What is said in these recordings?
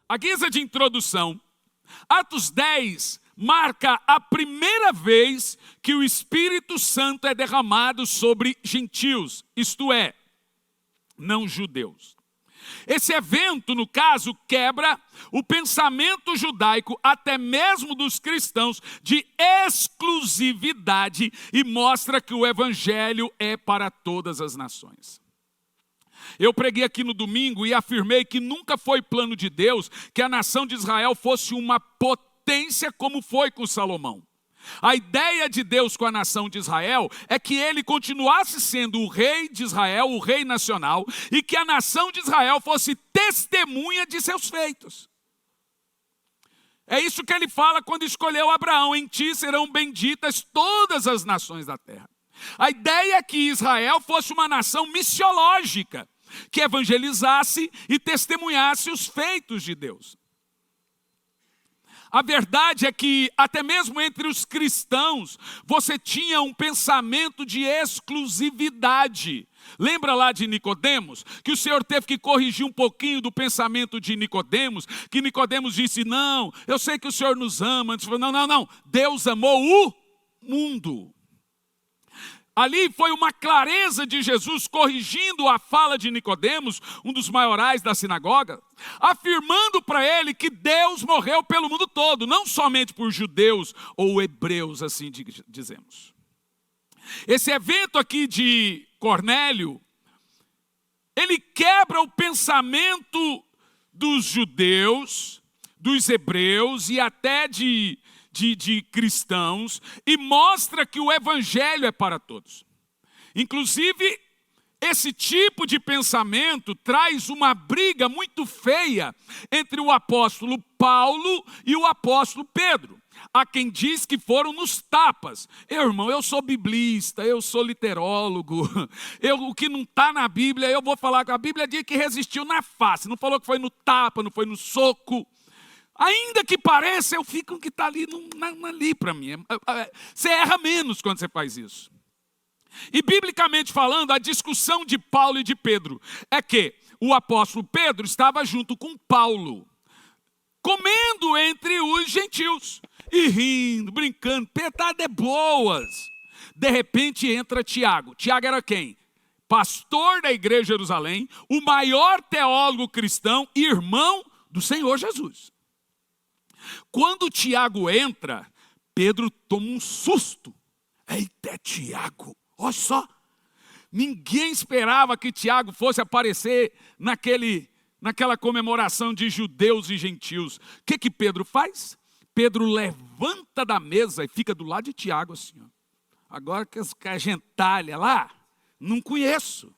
A guisa de introdução, Atos 10 marca a primeira vez que o Espírito Santo é derramado sobre gentios, isto é, não judeus. Esse evento, no caso, quebra o pensamento judaico, até mesmo dos cristãos, de exclusividade e mostra que o evangelho é para todas as nações. Eu preguei aqui no domingo e afirmei que nunca foi plano de Deus que a nação de Israel fosse uma potência como foi com Salomão. A ideia de Deus com a nação de Israel é que ele continuasse sendo o rei de Israel, o rei nacional, e que a nação de Israel fosse testemunha de seus feitos. É isso que ele fala quando escolheu Abraão: em ti serão benditas todas as nações da terra. A ideia é que Israel fosse uma nação missiológica, que evangelizasse e testemunhasse os feitos de Deus. A verdade é que até mesmo entre os cristãos, você tinha um pensamento de exclusividade. Lembra lá de Nicodemos? Que o Senhor teve que corrigir um pouquinho do pensamento de Nicodemos, que Nicodemos disse: não, eu sei que o Senhor nos ama. Ele falou: não, Deus amou o mundo. Ali foi uma clareza de Jesus corrigindo a fala de Nicodemos, um dos maiorais da sinagoga, afirmando para ele que Deus morreu pelo mundo todo, não somente por judeus ou hebreus, assim dizemos. Esse evento aqui de Cornélio, ele quebra o pensamento dos judeus, dos hebreus e até de cristãos, e mostra que o evangelho é para todos. Inclusive, esse tipo de pensamento traz uma briga muito feia entre o apóstolo Paulo e o apóstolo Pedro. Há quem diz que foram nos tapas. Irmão, eu sou biblista, eu sou literólogo, o que não está na Bíblia, eu vou falar que a Bíblia diz que resistiu na face, não falou que foi no tapa, não foi no soco. Ainda que pareça, eu fico que está ali para mim. Você erra menos quando você faz isso. E biblicamente falando, a discussão de Paulo e de Pedro é que o apóstolo Pedro estava junto com Paulo, comendo entre os gentios, e rindo, brincando, petada boas. De repente entra Tiago. Tiago era quem? Pastor da igreja de Jerusalém, o maior teólogo cristão e irmão do Senhor Jesus. Quando Tiago entra, Pedro toma um susto. Eita, é Tiago, olha só. Ninguém esperava que Tiago fosse aparecer naquela comemoração de judeus e gentios. O que Pedro faz? Pedro levanta da mesa e fica do lado de Tiago assim. Ó. Agora que a gentalha lá, não conheço.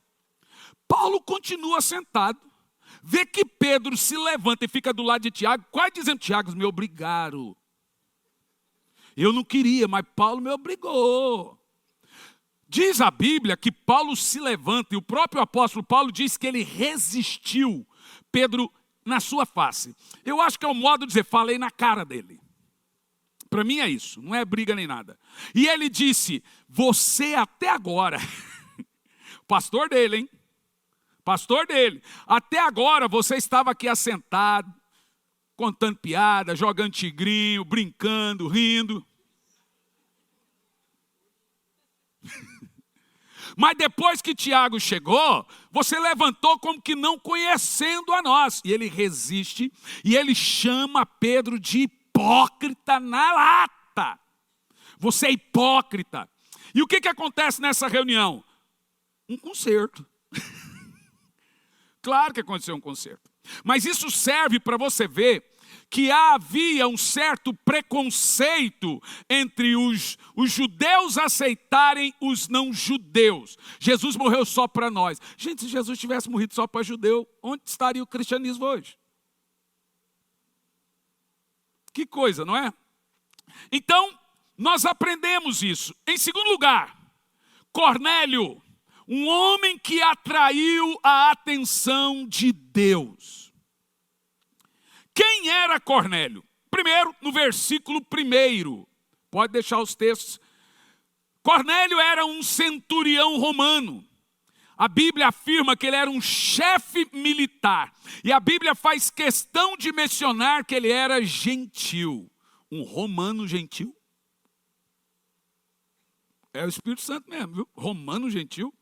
Paulo continua sentado. Vê que Pedro se levanta e fica do lado de Tiago, quase dizendo: Tiago, me obrigaram. Eu não queria, mas Paulo me obrigou. Diz a Bíblia que Paulo se levanta, e o próprio apóstolo Paulo diz que ele resistiu Pedro na sua face. Eu acho que é o modo de dizer, falei na cara dele. Para mim é isso, não é briga nem nada. E ele disse: você até agora, pastor dele, hein? Pastor dele, até agora você estava aqui assentado, contando piada, jogando tigrinho, brincando, rindo. Mas depois que Tiago chegou, você levantou como que não conhecendo a nós. E ele resiste, e ele chama Pedro de hipócrita na lata. Você é hipócrita. E o que acontece nessa reunião? Um concerto. Claro que aconteceu um concerto. Mas isso serve para você ver que havia um certo preconceito entre os judeus aceitarem os não judeus. Jesus morreu só para nós. Gente, se Jesus tivesse morrido só para judeu, onde estaria o cristianismo hoje? Que coisa, não é? Então, nós aprendemos isso. Em segundo lugar, Cornélio, um homem que atraiu a atenção de Deus. Quem era Cornélio? Primeiro, no versículo 1. Pode deixar os textos. Cornélio era um centurião romano. A Bíblia afirma que ele era um chefe militar. E a Bíblia faz questão de mencionar que ele era gentil. Um romano gentil. É o Espírito Santo mesmo, viu? Romano gentil.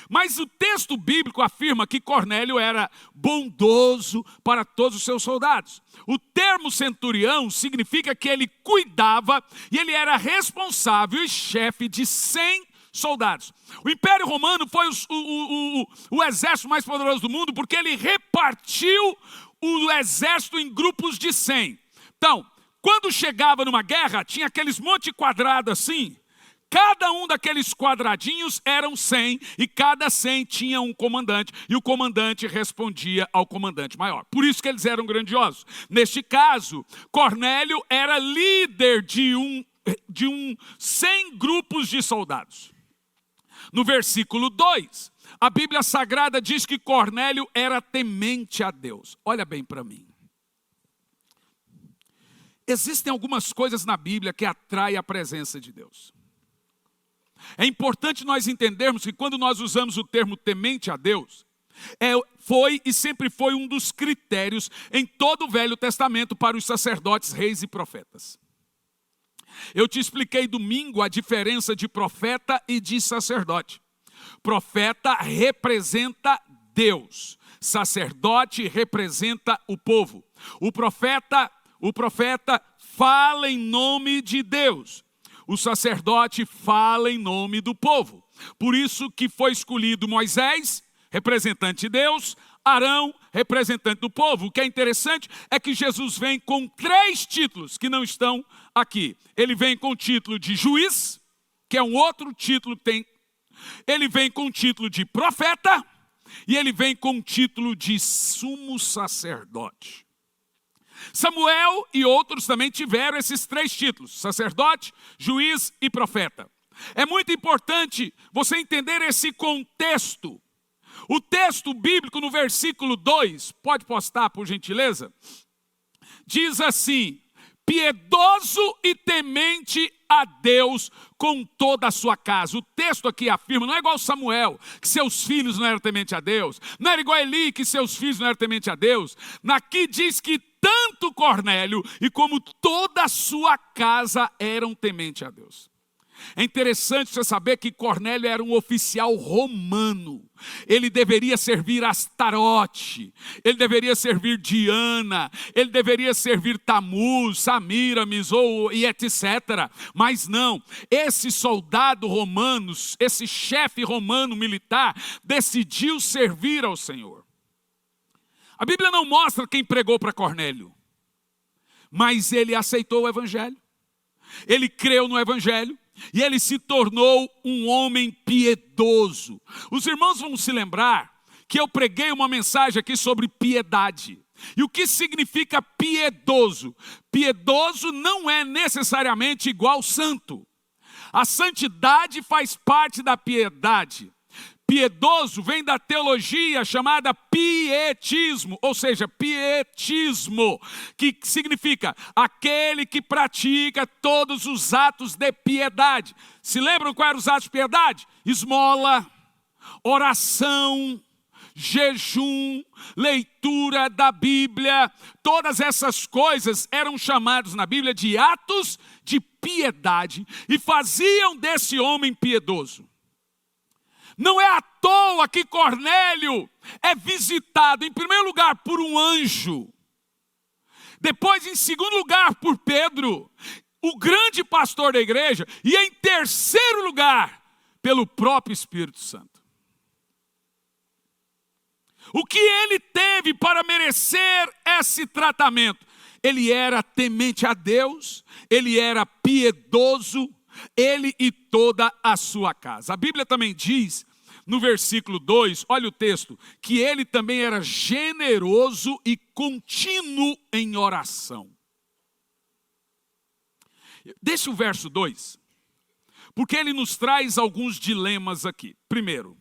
Mas o texto bíblico afirma que Cornélio era bondoso para todos os seus soldados. O termo centurião significa que ele cuidava e ele era responsável e chefe de 100 soldados. O Império Romano foi o exército mais poderoso do mundo porque ele repartiu o exército em grupos de 100. Então, quando chegava numa guerra, tinha aqueles monte quadrado assim. Cada um daqueles quadradinhos eram 100 e cada 100 tinha um comandante. E o comandante respondia ao comandante maior. Por isso que eles eram grandiosos. Neste caso, Cornélio era líder de 100 grupos de soldados. No versículo 2, a Bíblia Sagrada diz que Cornélio era temente a Deus. Olha bem para mim. Existem algumas coisas na Bíblia que atraem a presença de Deus. É importante nós entendermos que quando nós usamos o termo temente a Deus, foi e sempre foi um dos critérios em todo o Velho Testamento para os sacerdotes, reis e profetas. Eu te expliquei domingo a diferença de profeta e de sacerdote. Profeta representa Deus, sacerdote representa o povo. O profeta fala em nome de Deus. O sacerdote fala em nome do povo. Por isso que foi escolhido Moisés, representante de Deus, Arão, representante do povo. O que é interessante é que Jesus vem com 3 títulos que não estão aqui. Ele vem com o título de juiz, que é um outro título que tem. Ele vem com o título de profeta e ele vem com o título de sumo sacerdote. Samuel e outros também tiveram esses 3 títulos: sacerdote, juiz e profeta. É muito importante você entender esse contexto. O texto bíblico no versículo 2, pode postar por gentileza, diz assim: piedoso e temente a Deus com toda a sua casa. O texto aqui afirma, não é igual Samuel, que seus filhos não eram tementes a Deus. Não era igual Eli, que seus filhos não eram tementes a Deus. Aqui diz que tanto Cornélio e como toda a sua casa eram tementes a Deus. É interessante você saber que Cornélio era um oficial romano. Ele deveria servir Astarote, ele deveria servir Diana, ele deveria servir Tamuz, Samiramis e etc. Mas não, esse soldado romano, esse chefe romano militar, decidiu servir ao Senhor. A Bíblia não mostra quem pregou para Cornélio, mas ele aceitou o Evangelho, ele creu no Evangelho, e ele se tornou um homem piedoso. Os irmãos vão se lembrar que eu preguei uma mensagem aqui sobre piedade. E o que significa piedoso? Piedoso não é necessariamente igual santo. A santidade faz parte da piedade. Piedoso vem da teologia chamada pietismo, ou seja, pietismo, que significa aquele que pratica todos os atos de piedade. Se lembram quais eram os atos de piedade? Esmola, oração, jejum, leitura da Bíblia. Todas essas coisas eram chamadas na Bíblia de atos de piedade e faziam desse homem piedoso. Não é à toa que Cornélio é visitado, em primeiro lugar, por um anjo. Depois, em segundo lugar, por Pedro, o grande pastor da igreja. E em terceiro lugar, pelo próprio Espírito Santo. O que ele teve para merecer esse tratamento? Ele era temente a Deus, ele era piedoso, ele e toda a sua casa. A Bíblia também diz, no versículo 2, olha o texto, que ele também era generoso e contínuo em oração. Deixa o verso 2, porque ele nos traz alguns dilemas aqui. Primeiro,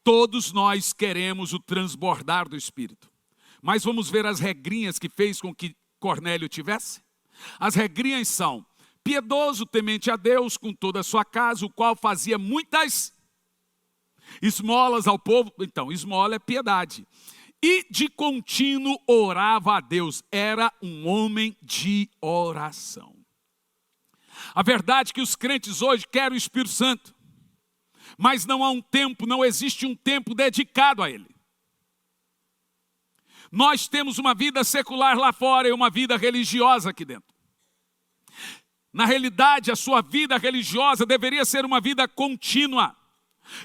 todos nós queremos o transbordar do Espírito, mas vamos ver as regrinhas que fez com que Cornélio tivesse? As regrinhas são: piedoso, temente a Deus com toda a sua casa, o qual fazia muitas. esmolas ao povo. Então, esmola é piedade. E de contínuo orava a Deus. Era um homem de oração. A verdade é que os crentes hoje querem o Espírito Santo, mas não há um tempo, não existe um tempo dedicado a ele. Nós temos uma vida secular lá fora e uma vida religiosa aqui dentro. Na realidade, a sua vida religiosa deveria ser uma vida contínua.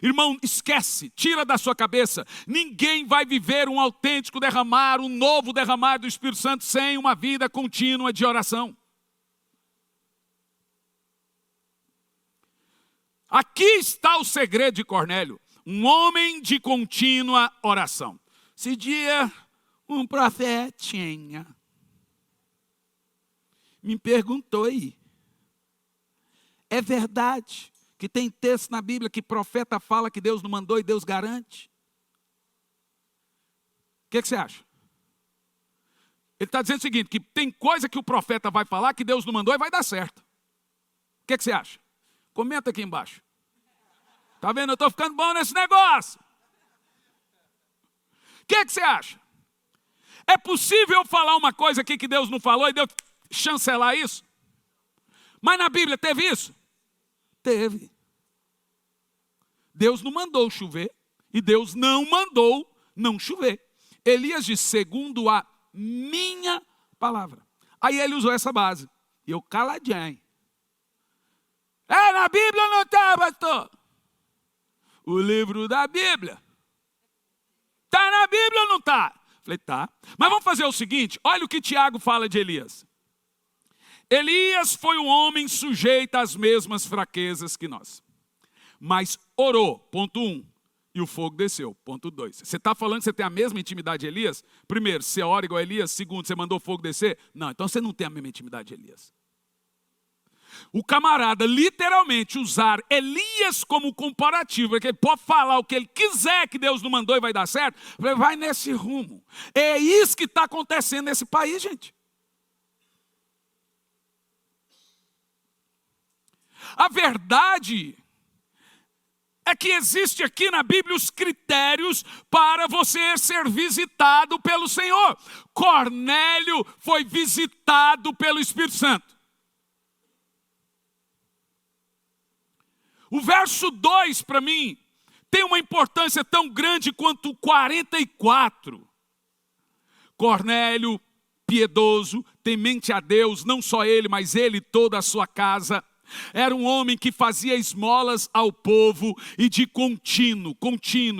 Irmão, esquece, tira da sua cabeça. Ninguém vai viver um autêntico derramar, um novo derramar do Espírito Santo sem uma vida contínua de oração. Aqui está o segredo de Cornélio. Um homem de contínua oração. Esse dia, um profetinha me perguntou aí. É verdade que tem texto na Bíblia que profeta fala que Deus não mandou e Deus garante? O que você acha? Ele está dizendo o seguinte, que tem coisa que o profeta vai falar que Deus não mandou e vai dar certo. O que você acha? Comenta aqui embaixo. Está vendo? Eu estou ficando bom nesse negócio. O que você acha? É possível eu falar uma coisa aqui que Deus não falou e Deus chancelar isso? Mas na Bíblia teve isso? Teve. Deus não mandou chover e Deus não mandou não chover. Elias disse, segundo a minha palavra. Aí ele usou essa base. E eu caladinho. Na Bíblia não está, pastor. O livro da Bíblia. Está na Bíblia ou não está? Falei, tá. Mas vamos fazer o seguinte, olha o que Tiago fala de Elias. Elias foi um homem sujeito às mesmas fraquezas que nós. Mas orou, ponto 1. E o fogo desceu, ponto 2. Você está falando que você tem a mesma intimidade de Elias? Primeiro, você ora igual a Elias. Segundo, você mandou o fogo descer? Não, então você não tem a mesma intimidade de Elias. O camarada literalmente usar Elias como comparativo, porque ele pode falar o que ele quiser que Deus não mandou e vai dar certo, vai nesse rumo. É isso que está acontecendo nesse país, gente. A verdade é que existe aqui na Bíblia os critérios para você ser visitado pelo Senhor. Cornélio foi visitado pelo Espírito Santo. O verso 2, para mim, tem uma importância tão grande quanto o 44. Cornélio, piedoso, temente a Deus, não só ele, mas ele e toda a sua casa. Era um homem que fazia esmolas ao povo e de contínuo,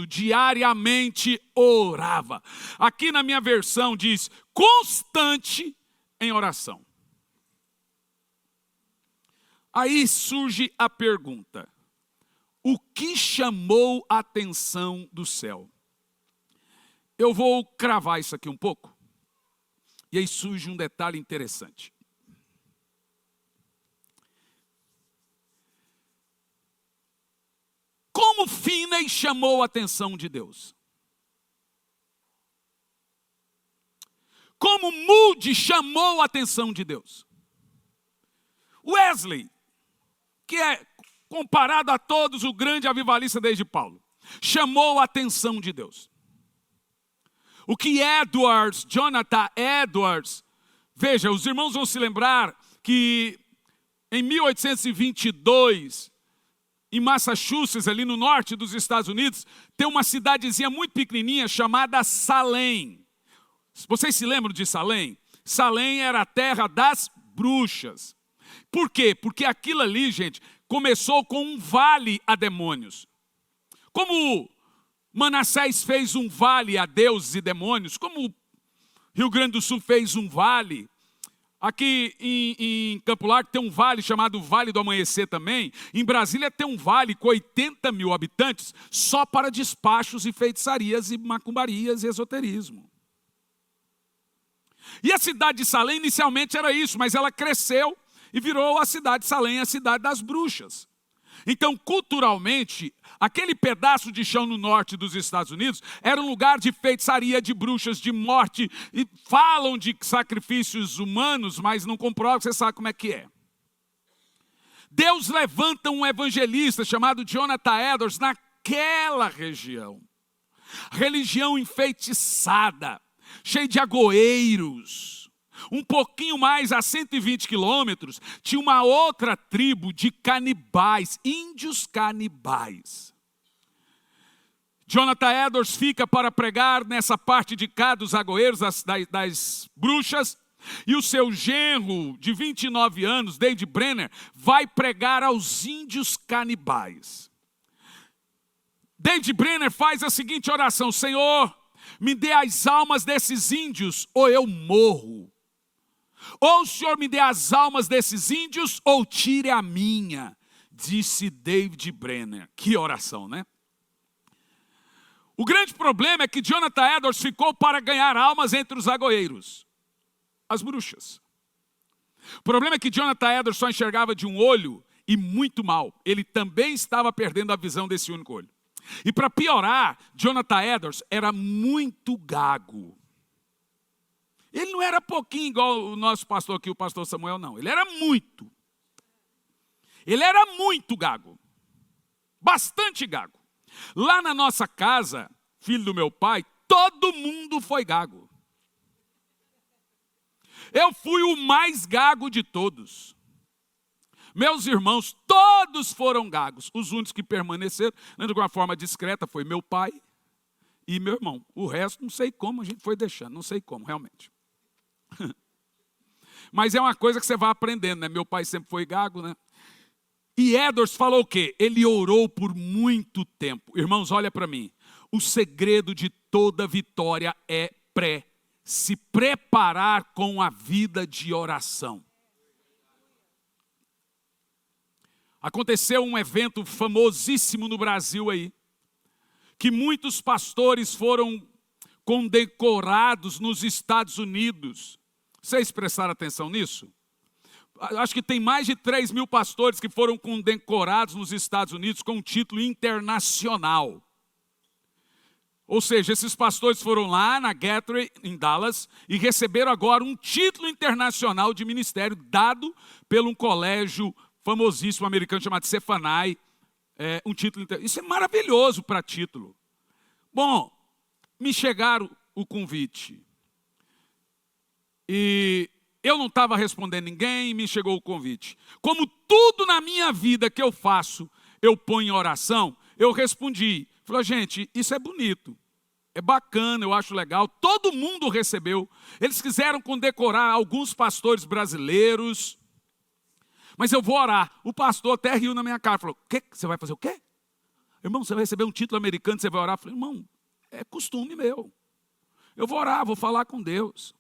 diariamente orava. Aqui na minha versão diz, constante em oração. Aí surge a pergunta. O que chamou a atenção do céu? Eu vou cravar isso aqui um pouco. E aí surge um detalhe interessante. Como Fínei chamou a atenção de Deus? Como Moody chamou a atenção de Deus? Wesley, que é comparado a todos o grande avivalista desde Paulo, chamou a atenção de Deus. O que Jonathan Edwards, veja, os irmãos vão se lembrar que em 1822, em Massachusetts, ali no norte dos Estados Unidos, tem uma cidadezinha muito pequenininha chamada Salem. Vocês se lembram de Salem? Salem era a terra das bruxas. Por quê? Porque aquilo ali, gente, começou com um vale a demônios. Como Manassés fez um vale a deuses e demônios, como o Rio Grande do Sul fez um vale, aqui em Campo Largo tem um vale chamado Vale do Amanhecer também. Em Brasília tem um vale com 80 mil habitantes só para despachos e feitiçarias e macumbarias e esoterismo. E a cidade de Salem inicialmente era isso, mas ela cresceu e virou a cidade de Salem, a cidade das bruxas. Então, culturalmente, aquele pedaço de chão no norte dos Estados Unidos era um lugar de feitiçaria, de bruxas, de morte. E falam de sacrifícios humanos, mas não comprovam, você sabe como é que é. Deus levanta um evangelista chamado Jonathan Edwards na daquela região. Religião enfeitiçada, cheia de agoeiros. Um pouquinho mais, a 120 quilômetros, tinha uma outra tribo de canibais, índios canibais. Jonathan Edwards fica para pregar nessa parte de cá dos agoeiros, das bruxas, e o seu genro, de 29 anos, David Brenner, vai pregar aos índios canibais. David Brenner faz a seguinte oração: Senhor, me dê as almas desses índios, ou eu morro. Ou o Senhor me dê as almas desses índios, ou tire a minha, disse David Brenner. Que oração, né? O grande problema é que Jonathan Edwards ficou para ganhar almas entre os agoeiros, as bruxas. O problema é que Jonathan Edwards só enxergava de um olho e muito mal. Ele também estava perdendo a visão desse único olho. E para piorar, Jonathan Edwards era muito gago. Ele não era pouquinho igual o nosso pastor aqui, o pastor Samuel, não. Ele era muito. Ele era muito gago. Bastante gago. Lá na nossa casa, filho do meu pai, todo mundo foi gago. Eu fui o mais gago de todos. Meus irmãos, todos foram gagos. Os únicos que permaneceram, de uma forma discreta, foi meu pai e meu irmão. O resto, não sei como a gente foi deixando, não sei como, realmente. Mas é uma coisa que você vai aprendendo, né? Meu pai sempre foi gago, né? E Edwards falou o quê? Ele orou por muito tempo. Irmãos, olha para mim. O segredo de toda vitória é se preparar com a vida de oração. Aconteceu um evento famosíssimo no Brasil aí, que muitos pastores foram condecorados nos Estados Unidos. Vocês prestaram atenção nisso? Acho que tem mais de 3.000 pastores que foram condecorados nos Estados Unidos com um título internacional. Ou seja, esses pastores foram lá na Gateway, em Dallas, e receberam agora um título internacional de ministério dado por um colégio famosíssimo americano chamado Cephani, um título. Isso é maravilhoso para título. Bom, me chegaram o convite. E eu não estava respondendo ninguém, me chegou o convite. Como tudo na minha vida que eu faço, eu ponho em oração, eu respondi. Falei, gente, isso é bonito. É bacana, eu acho legal. Todo mundo recebeu. Eles quiseram condecorar alguns pastores brasileiros. Mas eu vou orar. O pastor até riu na minha cara. Falou, "Quê? Você vai fazer o quê? Irmão, você vai receber um título americano, você vai orar?" Eu falei, irmão, é costume meu. Eu vou orar, vou falar com Deus.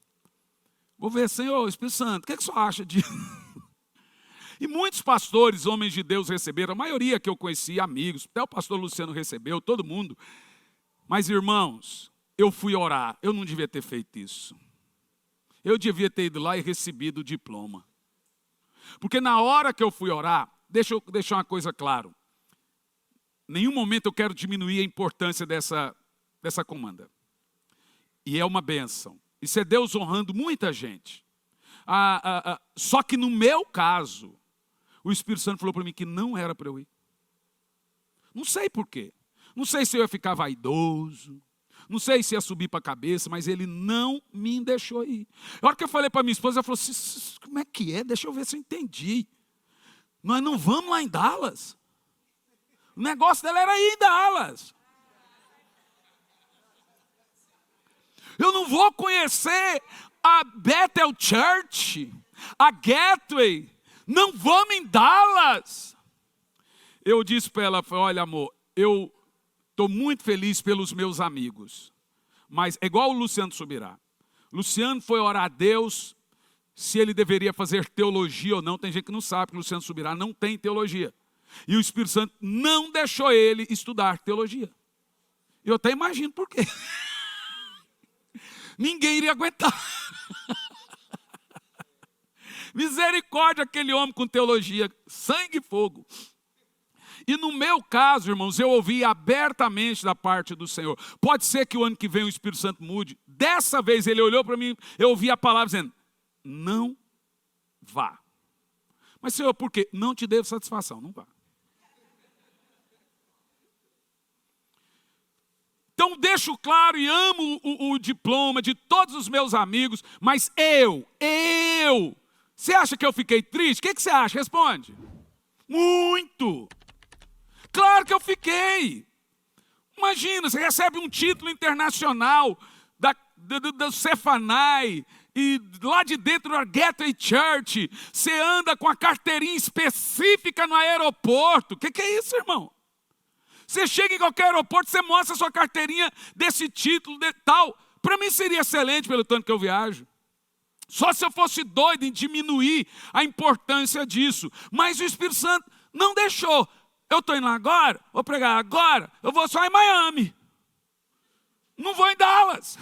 Vou ver, Senhor, Espírito Santo, o que você acha disso? E muitos pastores, homens de Deus receberam. A maioria que eu conheci, amigos. Até o pastor Luciano recebeu, todo mundo. Mas, irmãos, eu fui orar. Eu não devia ter feito isso. Eu devia ter ido lá e recebido o diploma. Porque na hora que eu fui orar, deixa eu deixar uma coisa clara. Em nenhum momento eu quero diminuir a importância dessa comanda. E é uma bênção. Isso é Deus honrando muita gente. Só que no meu caso, o Espírito Santo falou para mim que não era para eu ir. Não sei por quê. Não sei se eu ia ficar vaidoso. Não sei se ia subir para a cabeça, mas ele não me deixou ir. A hora que eu falei para minha esposa, ela falou assim, como é que é? Deixa eu ver se eu entendi. Nós não vamos lá em Dallas. O negócio dela era ir em Dallas. Eu não vou conhecer a Bethel Church, a Gateway. Não vamos em Dallas. Eu disse para ela, olha amor, eu estou muito feliz pelos meus amigos. Mas é igual o Luciano Subirá. Luciano foi orar a Deus se ele deveria fazer teologia ou não. Tem gente que não sabe que o Luciano Subirá não tem teologia. E o Espírito Santo não deixou ele estudar teologia. Eu até imagino por quê. Ninguém iria aguentar. Misericórdia, aquele homem com teologia, sangue e fogo. E no meu caso, irmãos, eu ouvi abertamente da parte do Senhor. Pode ser que o ano que vem o Espírito Santo mude. Dessa vez ele olhou para mim, eu ouvi a palavra dizendo, não vá. Mas Senhor, por quê? Não te devo satisfação, não vá. Então deixo claro e amo o diploma de todos os meus amigos, mas você acha que eu fiquei triste? O que você acha? Responde. Muito. Claro que eu fiquei. Imagina, você recebe um título internacional do Cefanai, e lá de dentro da Gateway Church, você anda com a carteirinha específica no aeroporto. O que é isso, irmão? Você chega em qualquer aeroporto, você mostra a sua carteirinha desse título, de tal. Para mim seria excelente pelo tanto que eu viajo. Só se eu fosse doido em diminuir a importância disso. Mas o Espírito Santo não deixou. Eu estou indo lá agora, vou pregar agora, eu vou só em Miami. Não vou em Dallas.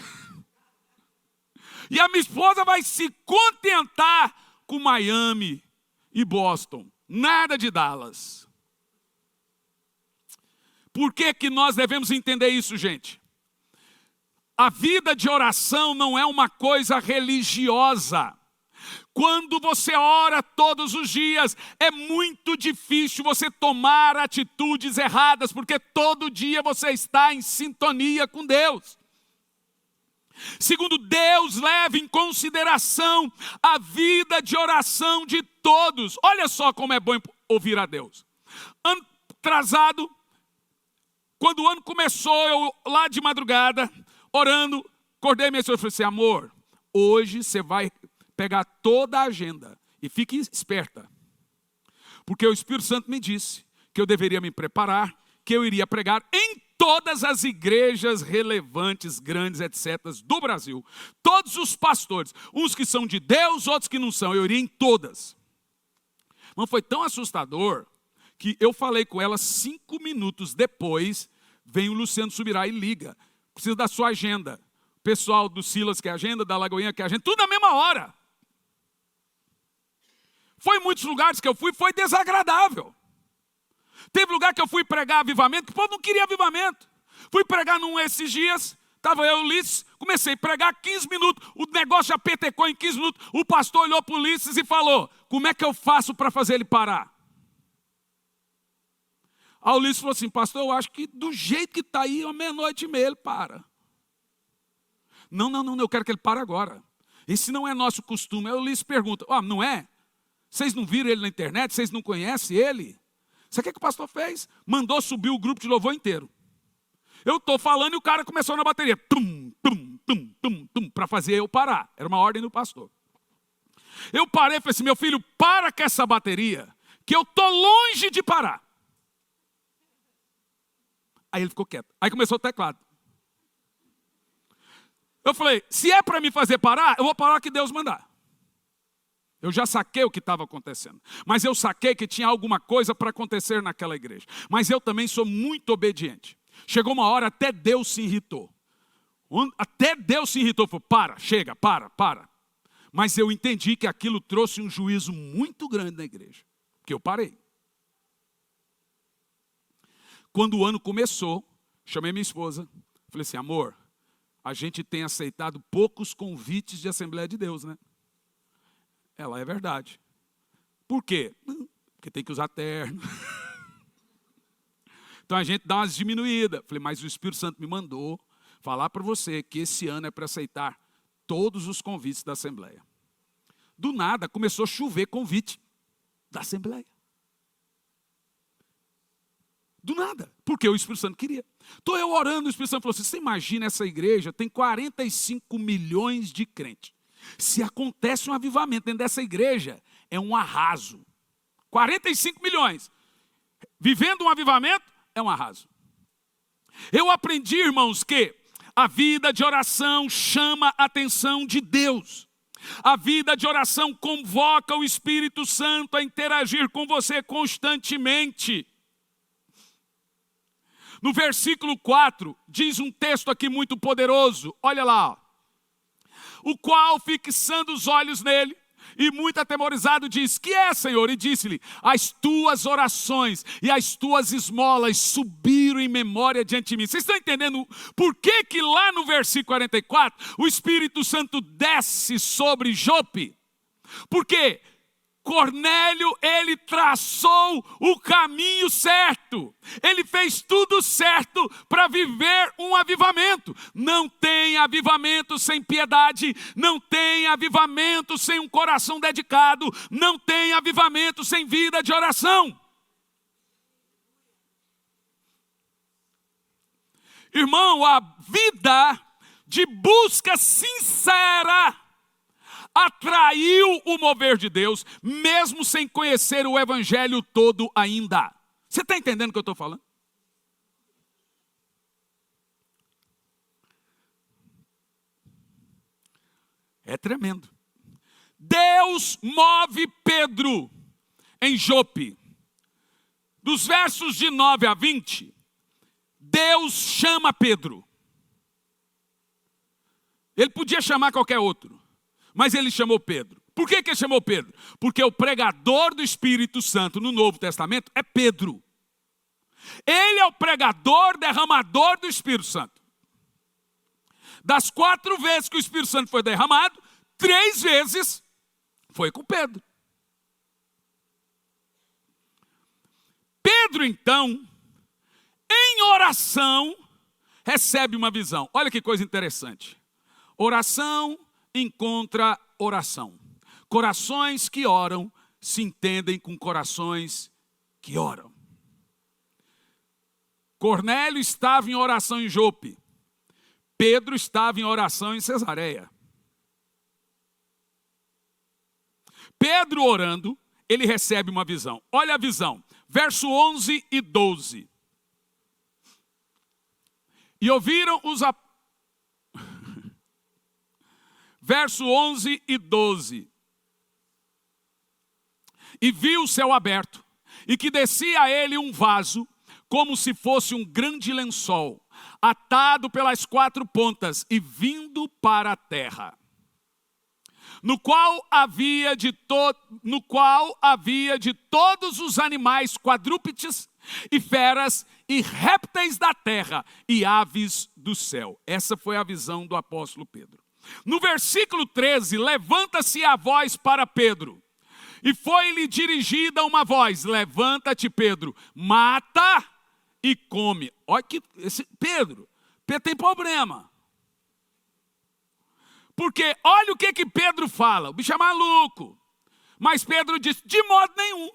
E a minha esposa vai se contentar com Miami e Boston. Nada de Dallas. Por que que nós devemos entender isso, gente? A vida de oração não é uma coisa religiosa. Quando você ora todos os dias, é muito difícil você tomar atitudes erradas, porque todo dia você está em sintonia com Deus. Segundo, Deus leva em consideração a vida de oração de todos. Olha só como é bom ouvir a Deus. Ano atrasado, quando o ano começou, eu lá de madrugada, orando, acordei minha esposa e falei assim: amor, hoje você vai pegar toda a agenda e fique esperta. Porque o Espírito Santo me disse que eu deveria me preparar, que eu iria pregar em todas as igrejas relevantes, grandes, etc., do Brasil. Todos os pastores, uns que são de Deus, outros que não são, eu iria em todas. Mas foi tão assustador que eu falei com ela 5 minutos depois, vem o Luciano Subirá e liga. Precisa da sua agenda. O pessoal do Silas quer agenda, da Lagoinha quer agenda, tudo na mesma hora. Foi em muitos lugares que eu fui, foi desagradável. Teve lugar que eu fui pregar avivamento, que o povo não queria avivamento. Fui pregar esses dias, estava eu e o Ulisses, comecei a pregar 15 minutos, o negócio já petecou em 15 minutos, o pastor olhou para o Ulisses e falou: como é que eu faço para fazer ele parar? Aí o Ulisses falou assim: pastor, eu acho que do jeito que está aí, à meia-noite e meia ele para. Não, eu quero que ele pare agora. Esse não é nosso costume. Aí o Ulisses pergunta: não é? Vocês não viram ele na internet? Vocês não conhecem ele? Sabe o que o pastor fez? Mandou subir o grupo de louvor inteiro. Eu estou falando e o cara começou na bateria. Tum, tum, tum, tum, tum, para fazer eu parar. Era uma ordem do pastor. Eu parei e falei assim: meu filho, para com essa bateria, que eu estou longe de parar. Aí ele ficou quieto. Aí começou o teclado. Eu falei: se é para me fazer parar, eu vou parar o que Deus mandar. Eu já saquei o que estava acontecendo. Mas eu saquei que tinha alguma coisa para acontecer naquela igreja. Mas eu também sou muito obediente. Chegou uma hora, até Deus se irritou. Até Deus se irritou. Falou: para, chega, para. Mas eu entendi que aquilo trouxe um juízo muito grande na igreja. Porque eu parei. Quando o ano começou, chamei minha esposa. Falei assim: amor, a gente tem aceitado poucos convites de Assembleia de Deus, né? Ela: é verdade. Por quê? Porque tem que usar terno. Então a gente dá umas diminuídas. Falei: mas o Espírito Santo me mandou falar para você que esse ano é para aceitar todos os convites da Assembleia. Do nada começou a chover convite da Assembleia. Do nada, porque o Espírito Santo queria. Estou eu orando, o Espírito Santo falou assim: você imagina, essa igreja tem 45 milhões de crentes. Se acontece um avivamento dentro dessa igreja, é um arraso. 45 milhões. Vivendo um avivamento, é um arraso. Eu aprendi, irmãos, que a vida de oração chama a atenção de Deus. A vida de oração convoca o Espírito Santo a interagir com você constantemente. No versículo 4, diz um texto aqui muito poderoso. Olha lá. O qual, fixando os olhos nele, e muito atemorizado, diz: que é, Senhor? E disse-lhe: as tuas orações e as tuas esmolas subiram em memória diante de mim. Vocês estão entendendo por que que lá no versículo 44, o Espírito Santo desce sobre Jope? Porque Cornélio, ele traçou o caminho certo. Ele fez tudo certo para viver um avivamento. Não tem avivamento sem piedade. Não tem avivamento sem um coração dedicado. Não tem avivamento sem vida de oração. Irmão, a vida de busca sincera atraiu o mover de Deus, mesmo sem conhecer o evangelho todo ainda. Você está entendendo o que eu estou falando? É tremendo. Deus move Pedro em Jope. Dos versos de 9 a 20, Deus chama Pedro. Ele podia chamar qualquer outro, mas ele chamou Pedro. Por que ele chamou Pedro? Porque o pregador do Espírito Santo no Novo Testamento é Pedro. Ele é o pregador derramador do Espírito Santo. Das 4 vezes que o Espírito Santo foi derramado, 3 vezes foi com Pedro. Pedro, então, em oração, recebe uma visão. Olha que coisa interessante. Oração encontra oração. Corações que oram se entendem com corações que oram. Cornélio estava em oração em Jope. Pedro estava em oração em Cesareia. Pedro orando, ele recebe uma visão. Olha a visão. Verso 11 e 12. E ouviram os apóstolos. Verso 11 e 12. E viu o céu aberto, e que descia a ele um vaso, como se fosse um grande lençol, atado pelas 4 pontas e vindo para a terra. No qual havia de todos os animais quadrúpedes e feras e répteis da terra e aves do céu. Essa foi a visão do apóstolo Pedro. No versículo 13, levanta-se a voz para Pedro, e foi-lhe dirigida uma voz: levanta-te, Pedro, mata e come. Olha que Pedro tem problema. Porque olha o que Pedro fala, o bicho é maluco. Mas Pedro disse: de modo nenhum.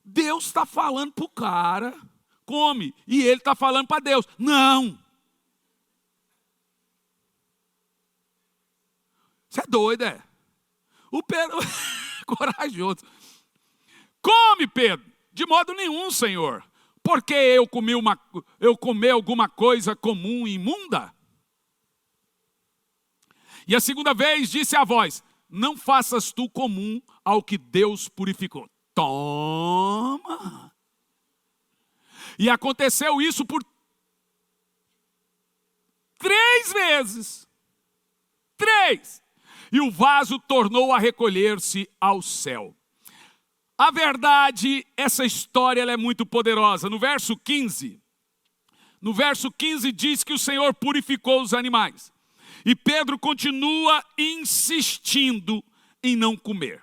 Deus está falando para o cara, come, e ele está falando para Deus: não. Você é doido, é? O Pedro, corajoso. Come, Pedro. De modo nenhum, Senhor. Porque eu comi alguma coisa comum e imunda? E a segunda vez disse a voz: não faças tu comum ao que Deus purificou. Toma. E aconteceu isso por 3 vezes. 3. E o vaso tornou a recolher-se ao céu. A verdade, essa história ela é muito poderosa. No verso 15 diz que o Senhor purificou os animais. E Pedro continua insistindo em não comer.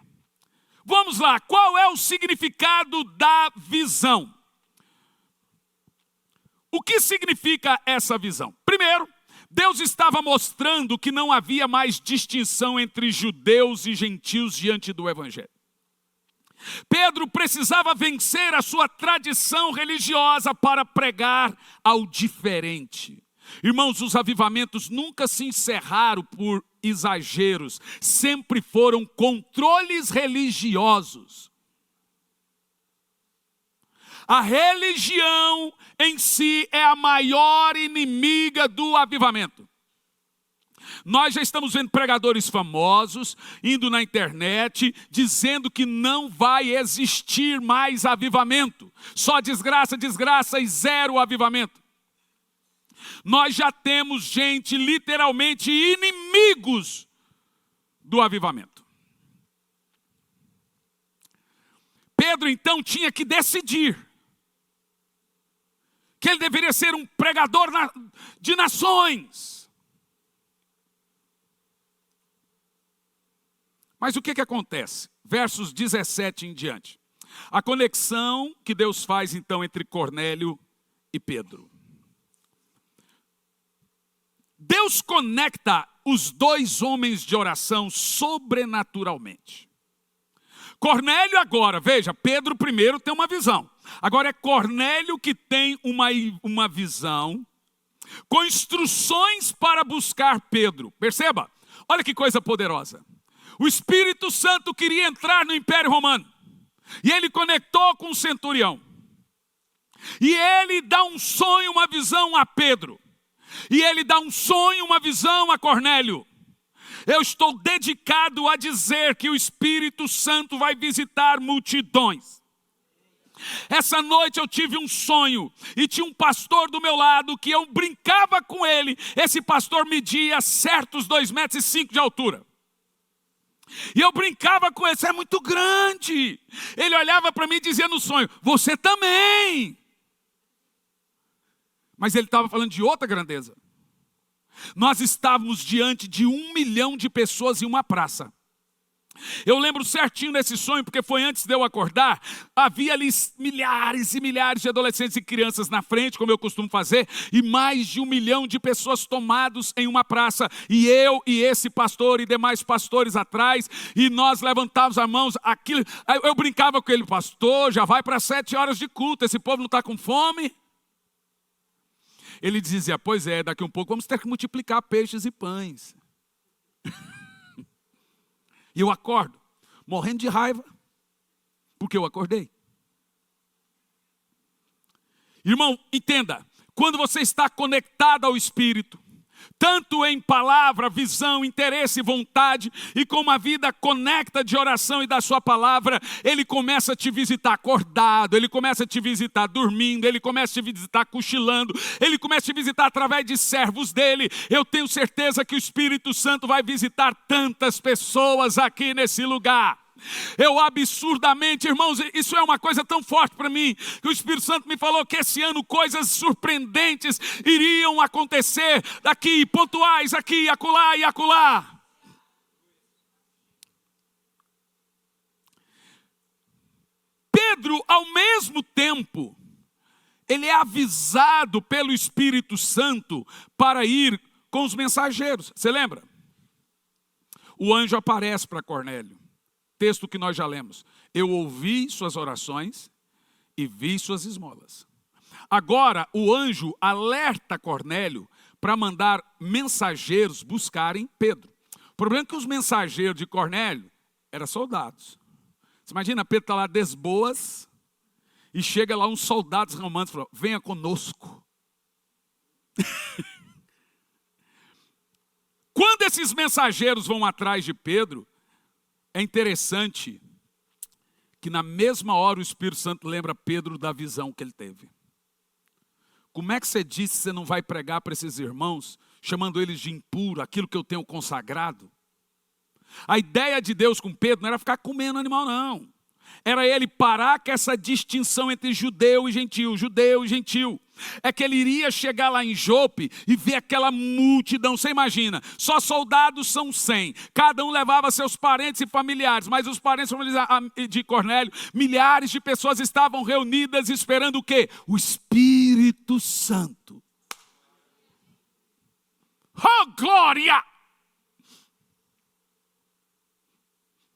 Vamos lá, qual é o significado da visão? O que significa essa visão? Primeiro, Deus estava mostrando que não havia mais distinção entre judeus e gentios diante do evangelho. Pedro precisava vencer a sua tradição religiosa para pregar ao diferente. Irmãos, os avivamentos nunca se encerraram por exageros, sempre foram controles religiosos. A religião em si é a maior inimiga do avivamento. Nós já estamos vendo pregadores famosos indo na internet dizendo que não vai existir mais avivamento. Só desgraça, desgraça e zero avivamento. Nós já temos gente literalmente inimigos do avivamento. Pedro então tinha que decidir que ele deveria ser um pregador de nações. Mas o que acontece? Versos 17 em diante. A conexão que Deus faz então entre Cornélio e Pedro. Deus conecta os dois homens de oração sobrenaturalmente. Cornélio agora, veja, Pedro primeiro tem uma visão. Agora é Cornélio que tem uma visão com instruções para buscar Pedro. Perceba, olha que coisa poderosa. O Espírito Santo queria entrar no Império Romano. E ele conectou com o centurião. E ele dá um sonho, uma visão a Pedro. E ele dá um sonho, uma visão a Cornélio. Eu estou dedicado a dizer que o Espírito Santo vai visitar multidões. Essa noite eu tive um sonho e tinha um pastor do meu lado que eu brincava com ele. Esse pastor media certos 2,5 metros de altura. E eu brincava com ele, você é muito grande. Ele olhava para mim e dizia no sonho, você também. Mas ele estava falando de outra grandeza. Nós estávamos diante de 1 milhão de pessoas em uma praça. Eu lembro certinho desse sonho, porque foi antes de eu acordar. Havia ali milhares e milhares de adolescentes e crianças na frente, como eu costumo fazer, e mais de 1 milhão de pessoas tomados em uma praça. E eu e esse pastor e demais pastores atrás, e nós levantávamos as mãos. Eu brincava com ele, pastor, já vai para 7 horas de culto, esse povo não está com fome? Ele dizia, pois é, daqui um pouco vamos ter que multiplicar peixes e pães. E eu acordo, morrendo de raiva, porque eu acordei. Irmão, entenda, quando você está conectado ao Espírito, tanto em palavra, visão, interesse e vontade, e com uma vida conecta de oração e da sua palavra, Ele começa a te visitar acordado, Ele começa a te visitar dormindo, Ele começa a te visitar cochilando, Ele começa a te visitar através de servos dEle. Eu tenho certeza que o Espírito Santo vai visitar tantas pessoas aqui nesse lugar. Eu absurdamente, irmãos, isso é uma coisa tão forte para mim, que o Espírito Santo me falou que esse ano coisas surpreendentes iriam acontecer daqui, pontuais, aqui, acolá e acolá. Pedro, ao mesmo tempo, ele é avisado pelo Espírito Santo para ir com os mensageiros. Você lembra? O anjo aparece para Cornélio. Texto que nós já lemos. Eu ouvi suas orações e vi suas esmolas. Agora o anjo alerta Cornélio para mandar mensageiros buscarem Pedro. O problema é que os mensageiros de Cornélio eram soldados. Você imagina, Pedro está lá desboas e chega lá uns soldados romanos e fala, venha conosco. Quando esses mensageiros vão atrás de Pedro, é interessante que na mesma hora o Espírito Santo lembra Pedro da visão que ele teve. Como é que você disse que você não vai pregar para esses irmãos, chamando eles de impuro, aquilo que eu tenho consagrado? A ideia de Deus com Pedro não era ficar comendo animal, não. Era ele parar com essa distinção entre judeu e gentil, judeu e gentil. É que ele iria chegar lá em Jope e ver aquela multidão, você imagina, só soldados são 100, cada um levava seus parentes e familiares, mas os parentes de Cornélio, milhares de pessoas estavam reunidas esperando o quê? O Espírito Santo. Oh, glória!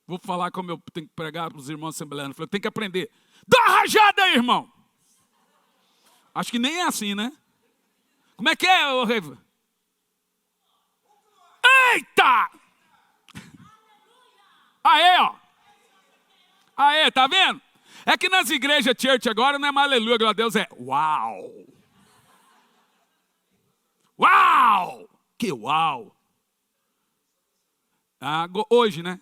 Vou falar como eu tenho que pregar para os irmãos assembleanos. Eu tenho que aprender. Dá uma rajada aí, irmão. Acho que nem é assim, né? Como é que é, ô Reiva? Eita! Aê, ó. Aê, tá vendo? É que nas igrejas church agora não é mais aleluia, glória a Deus, é uau. Uau! Que uau! Ah, hoje, né?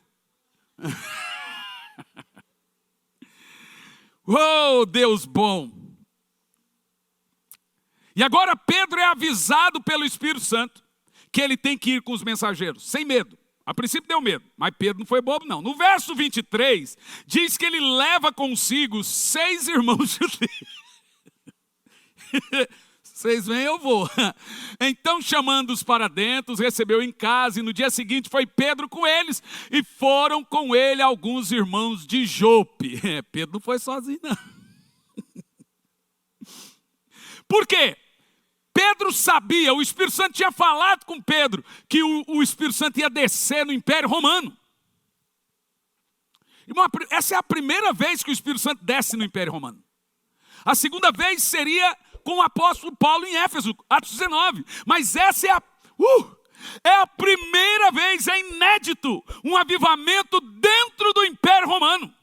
Oh, Deus bom. E agora Pedro é avisado pelo Espírito Santo que ele tem que ir com os mensageiros, sem medo. A princípio deu medo, mas Pedro não foi bobo não. No verso 23, diz que ele leva consigo 6 irmãos judeus. Vocês vêm, eu vou. Então, chamando-os para dentro, os recebeu em casa, e no dia seguinte foi Pedro com eles, e foram com ele alguns irmãos de Jope. Pedro não foi sozinho, não. Por quê? Pedro sabia, o Espírito Santo tinha falado com Pedro, que o Espírito Santo ia descer no Império Romano. Irmão, essa é a primeira vez que o Espírito Santo desce no Império Romano. A segunda vez seria com o apóstolo Paulo em Éfeso, Atos 19. Mas essa é a primeira vez, é inédito, um avivamento dentro do Império Romano.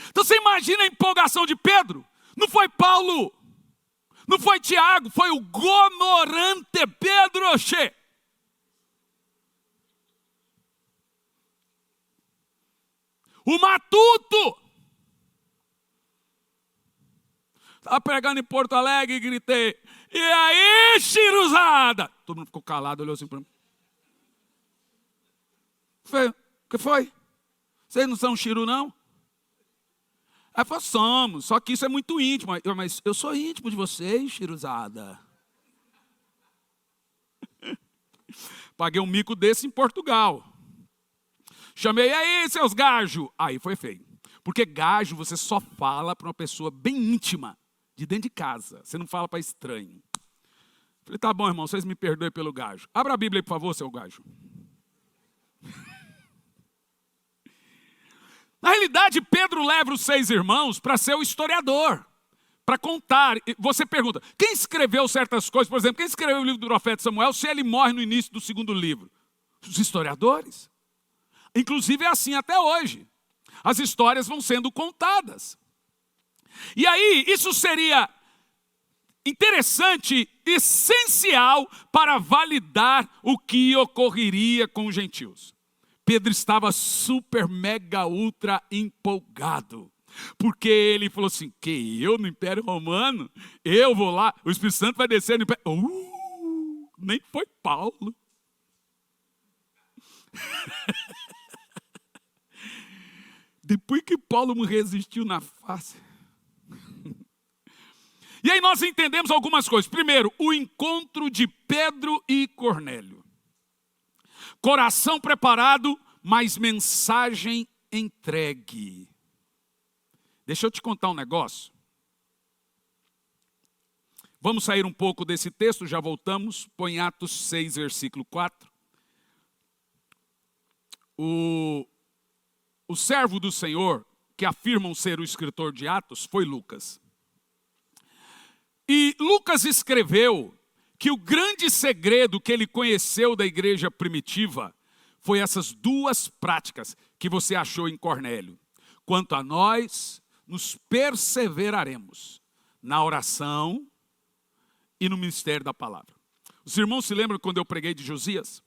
Então você imagina a empolgação de Pedro? Não foi Paulo, não foi Tiago, foi o gonorante Pedro, che. O matuto. Estava pregando em Porto Alegre e gritei: e aí, chiruzada? Todo mundo ficou calado, olhou assim para mim. O que foi? Vocês não são chiru, não? Aí falou: somos, só que isso é muito íntimo. Mas eu sou íntimo de vocês, chiruzada. Paguei um mico desse em Portugal. Chamei: e aí, seus gajos? Aí foi feio. Porque gajo você só fala para uma pessoa bem íntima, de dentro de casa. Você não fala para estranho. Falei: tá bom, irmão, vocês me perdoem pelo gajo. Abra a Bíblia aí, por favor, seu gajo. Na realidade, Pedro leva os 6 irmãos para ser o historiador, para contar. Você pergunta: quem escreveu certas coisas? Por exemplo, quem escreveu o livro do profeta Samuel, se ele morre no início do 2º livro? Os historiadores. Inclusive é assim até hoje. As histórias vão sendo contadas. E aí, isso seria interessante, essencial para validar o que ocorreria com os gentios. Pedro estava super, mega, ultra empolgado. Porque ele falou assim: que eu no Império Romano, eu vou lá, o Espírito Santo vai descer no Império. Nem foi Paulo. Depois que Paulo me resistiu na face. E aí nós entendemos algumas coisas. Primeiro, o encontro de Pedro e Cornélio. Coração preparado, mas mensagem entregue. Deixa eu te contar um negócio. Vamos sair um pouco desse texto, já voltamos. Põe Atos 6, versículo 4. O servo do Senhor, que afirmam ser o escritor de Atos, foi Lucas. E Lucas escreveu que o grande segredo que ele conheceu da igreja primitiva foi essas 2 práticas que você achou em Cornélio. Quanto a nós, nos perseveraremos na oração e no ministério da palavra. Os irmãos se lembram quando eu preguei de Josias?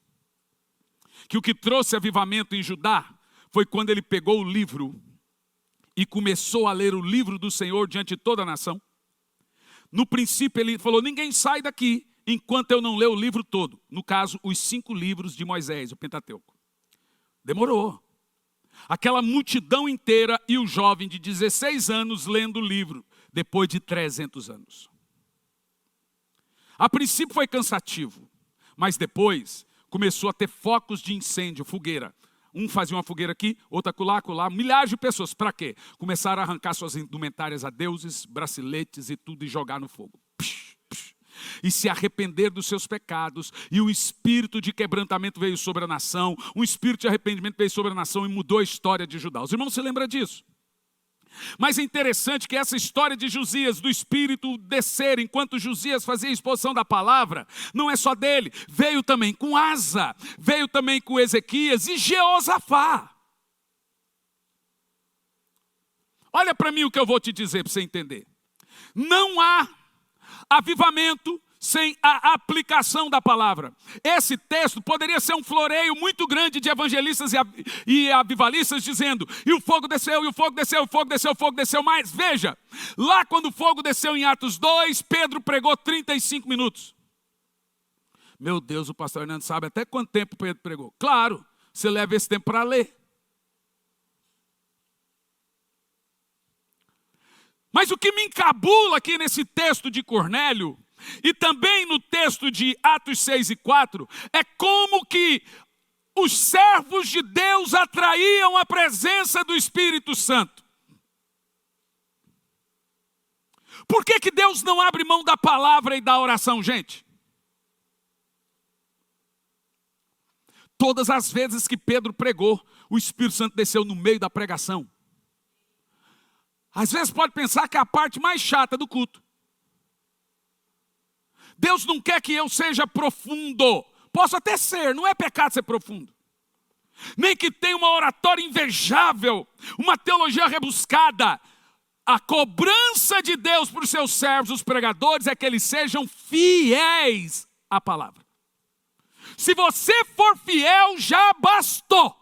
Que o que trouxe avivamento em Judá foi quando ele pegou o livro e começou a ler o livro do Senhor diante de toda a nação. No princípio ele falou: ninguém sai daqui enquanto eu não ler o livro todo. No caso, os 5 livros de Moisés, o Pentateuco. Demorou. Aquela multidão inteira e o jovem de 16 anos lendo o livro, depois de 300 anos. A princípio foi cansativo, mas depois começou a ter focos de incêndio, fogueira. Um fazia uma fogueira aqui, outro acolá, milhares de pessoas. Para quê? Começaram a arrancar suas indumentárias a deuses, braceletes e tudo e jogar no fogo. E se arrepender dos seus pecados. E um espírito de quebrantamento veio sobre a nação. Um espírito de arrependimento veio sobre a nação e mudou a história de Judá. Os irmãos se lembram disso? Mas é interessante que essa história de Josias, do Espírito descer enquanto Josias fazia a exposição da palavra, não é só dele, veio também com Asa, veio também com Ezequias e Jeosafá. Olha para mim o que eu vou te dizer para você entender. Não há avivamento sem a aplicação da palavra. Esse texto poderia ser um floreio muito grande de evangelistas e avivalistas dizendo: e o fogo desceu, e o fogo desceu, o fogo desceu, o fogo desceu. Mas veja, lá quando o fogo desceu em Atos 2, Pedro pregou 35 minutos. Meu Deus, o pastor Hernando sabe até quanto tempo Pedro pregou. Claro, você leva esse tempo para ler. Mas o que me encabula aqui nesse texto de Cornélio e também no texto de Atos 6 e 4, é como que os servos de Deus atraíam a presença do Espírito Santo. Por que Deus não abre mão da palavra e da oração, gente? Todas as vezes que Pedro pregou, o Espírito Santo desceu no meio da pregação. Às vezes pode pensar que é a parte mais chata do culto. Deus não quer que eu seja profundo. Posso até ser, não é pecado ser profundo. Nem que tenha uma oratória invejável, uma teologia rebuscada. A cobrança de Deus para os seus servos, os pregadores, é que eles sejam fiéis à palavra. Se você for fiel, já bastou.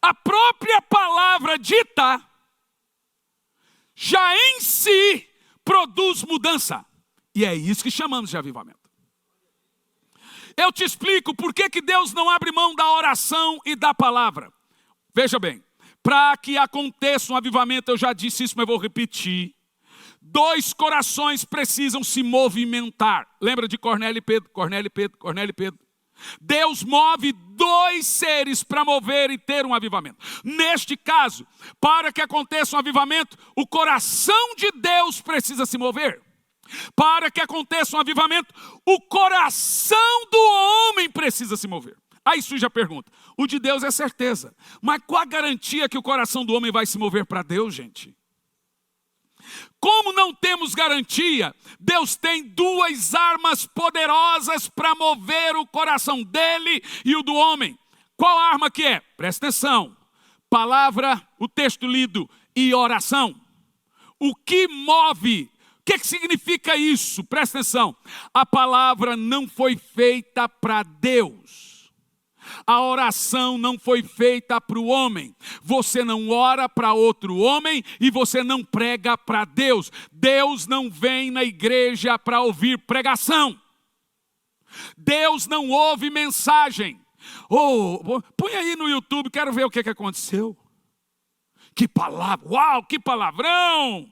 A própria palavra dita, já em si, produz mudança. E é isso que chamamos de avivamento. Eu te explico por que Deus não abre mão da oração e da palavra. Veja bem, para que aconteça um avivamento, eu já disse isso, mas vou repetir. 2 corações precisam se movimentar. Lembra de Cornélio e Pedro? Cornélio e Pedro, Cornélio e Pedro. Deus move 2 seres para mover e ter um avivamento. Neste caso, para que aconteça um avivamento, o coração de Deus precisa se mover. Para que aconteça um avivamento, o coração do homem precisa se mover. Aí surge a pergunta, o de Deus é certeza, mas qual a garantia que o coração do homem vai se mover para Deus, gente? Como não temos garantia, Deus tem 2 armas poderosas para mover o coração dele e o do homem. Qual arma que é? Presta atenção. Palavra, o texto lido e oração. O que move? O que significa isso? Presta atenção. A palavra não foi feita para Deus. A oração não foi feita para o homem. Você não ora para outro homem e você não prega para Deus. Deus não vem na igreja para ouvir pregação. Deus não ouve mensagem. Põe aí no YouTube, quero ver o que aconteceu. Que palavra, uau, que palavrão!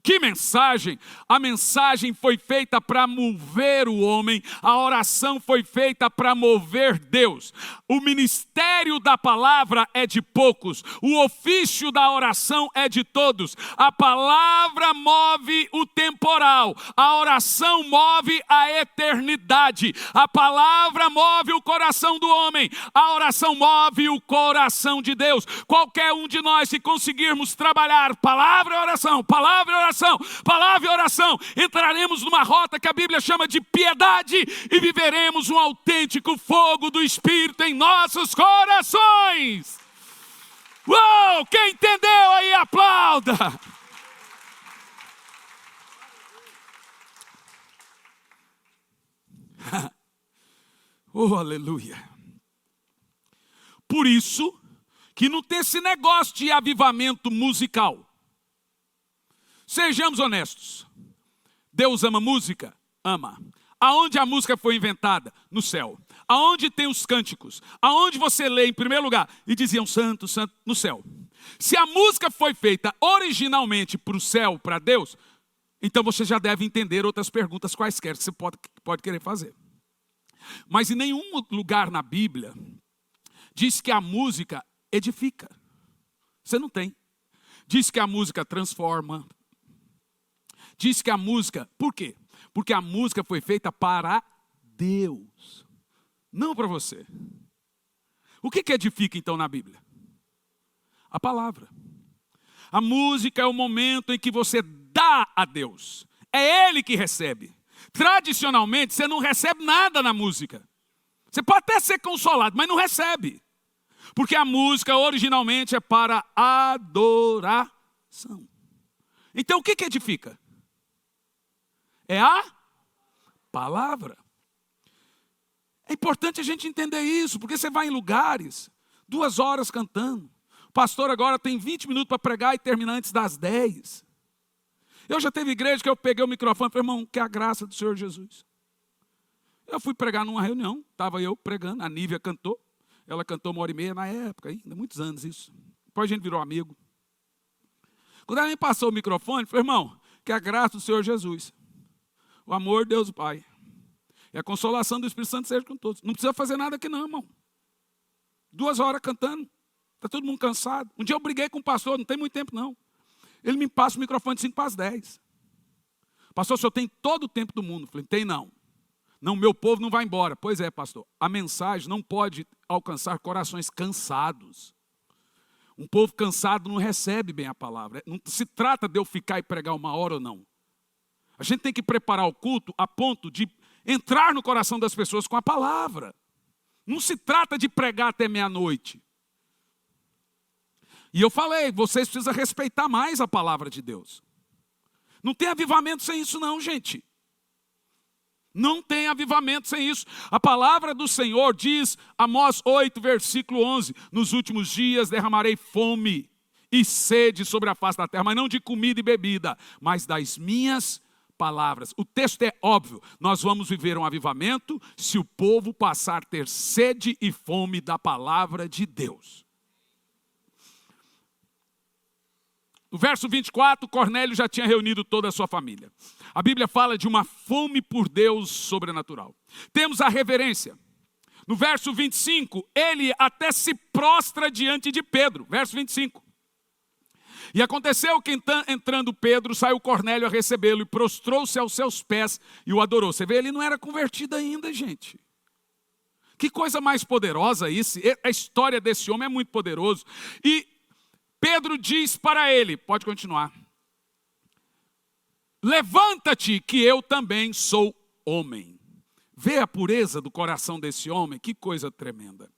Que mensagem! A mensagem foi feita para mover o homem, a oração foi feita para mover Deus. O ministério da palavra é de poucos, o ofício da oração é de todos. A palavra move o temporal, a oração move a eternidade. A palavra move o coração do homem, a oração move o coração de Deus. Qualquer um de nós, se conseguirmos trabalhar palavra e oração, palavra e oração, palavra e oração, entraremos numa rota que a Bíblia chama de piedade e viveremos um autêntico fogo do Espírito em nossos corações. Uou! Quem entendeu aí, aplauda! Oh, aleluia! Por isso que não tem esse negócio de avivamento musical. Sejamos honestos. Deus ama música? Ama. Aonde a música foi inventada? No céu. Aonde tem os cânticos? Aonde você lê em primeiro lugar? E diziam santo, santo, no céu. Se a música foi feita originalmente para o céu, para Deus, então você já deve entender outras perguntas quaisquer que você pode querer fazer. Mas em nenhum lugar na Bíblia diz que a música edifica. Você não tem. Diz que a música transforma. Diz que a música, por quê? Porque a música foi feita para Deus, não para você. O que edifica então na Bíblia? A palavra. A música é o momento em que você dá a Deus. É Ele que recebe. Tradicionalmente, você não recebe nada na música. Você pode até ser consolado, mas não recebe. Porque a música originalmente é para adoração. Então o que edifica? É a palavra. É importante a gente entender isso, porque você vai em lugares, 2 horas cantando. O pastor agora tem 20 minutos para pregar e termina antes das 10. Eu já teve igreja que eu peguei o microfone e falei, irmão, que é a graça do Senhor Jesus. Eu fui pregar numa reunião, estava eu pregando, a Nívia cantou. Ela cantou 1h30 na época, ainda muitos anos isso. Depois a gente virou amigo. Quando ela me passou o microfone, eu falei, irmão, Que a graça do Senhor Jesus, o amor de Deus Pai e a consolação do Espírito Santo seja com todos. Não precisa fazer nada aqui não, irmão. 2 horas cantando, está todo mundo cansado. Um dia eu briguei com o pastor, não tem muito tempo não. Ele me passa o microfone de 5 para as 10. Pastor, o senhor tem todo o tempo do mundo. Eu falei, tem não. Não, meu povo não vai embora. Pois é, pastor. A mensagem não pode alcançar corações cansados. Um povo cansado não recebe bem a palavra. Não se trata de eu ficar e pregar 1 hora ou não. A gente tem que preparar o culto a ponto de entrar no coração das pessoas com a palavra. Não se trata de pregar até meia-noite. E eu falei, vocês precisam respeitar mais a palavra de Deus. Não tem avivamento sem isso não, gente. Não tem avivamento sem isso. A palavra do Senhor diz, Amós 8, versículo 11, nos últimos dias derramarei fome e sede sobre a face da terra, mas não de comida e bebida, mas das minhas palavras. O texto é óbvio, nós vamos viver um avivamento se o povo passar a ter sede e fome da palavra de Deus. No verso 24, Cornélio já tinha reunido toda a sua família. A Bíblia fala de uma fome por Deus sobrenatural. Temos a reverência. No verso 25, ele até se prostra diante de Pedro. Verso 25. E aconteceu que entrando Pedro, saiu Cornélio a recebê-lo e prostrou-se aos seus pés e o adorou. Você vê, ele não era convertido ainda, gente. Que coisa mais poderosa isso. A história desse homem é muito poderoso. E Pedro diz para ele, pode continuar. Levanta-te que eu também sou homem. Vê a pureza do coração desse homem, que coisa tremenda.